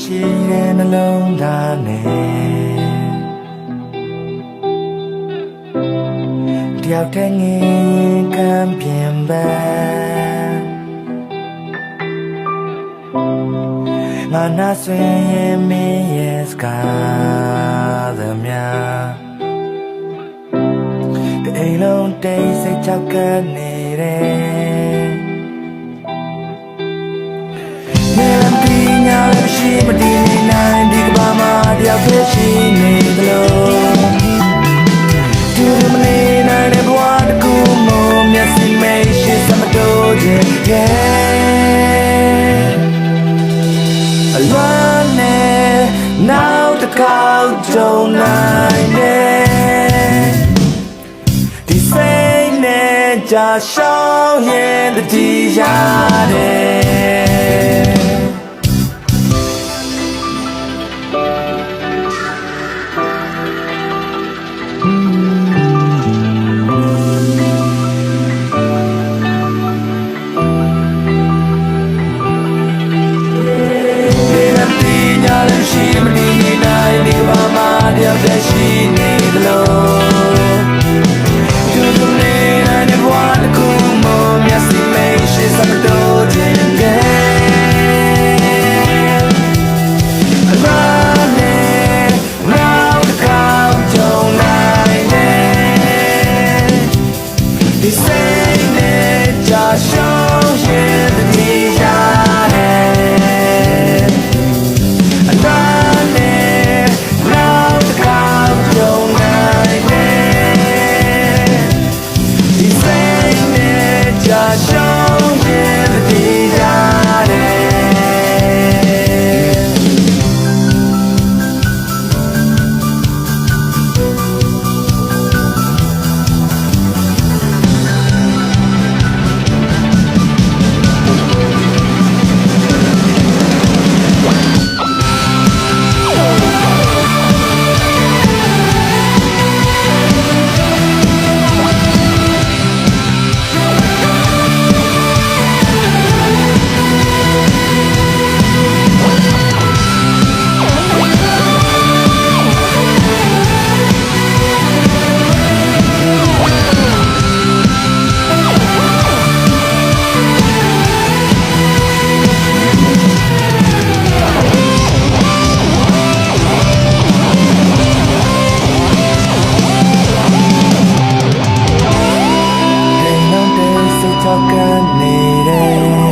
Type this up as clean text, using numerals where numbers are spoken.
ရှိတဲ့နှလုံးသားနဲ့တယောက်တည်းငင်ခံပြင်ပငါနာဆွေရင်မင်းရဲ့စကားသမျှအိမ်လုံးတိတ်စိတ်ချောက်ကနေတယ်နေလမ်းပြညာရှိမတည်နေနိုင်ဒီကဘာမှာတယောက်တည်းရှိနေသလိုဒီမနေနိုင်တဲ့ဘဝတစ်ခုမှမျက်စိမိတ်ရှိစမတိုးခြင်း yeah အလားနဲ့နောက်တစ်ခေါက်ကြုံနိုင်တယ်ဒီစိတ်နဲ့ကြာရှောင်းရင်တတိရတယ်ရှိမနေနိုင်ဒီဘာမှတယောက်တည်းရှိနေသလိုသူတို့နေနိုင်တဲ့ဘဝတစ်ခုမှမျက်စိမိတ်ရှိစမတိုးခြင်းတဲ့အလားနဲ့နောက်တစ်ခါကြုံနိုင်တယ်ဒီစိတ်နဲ့ကြာရှောင်းရင်တတိယtalk နေတယ်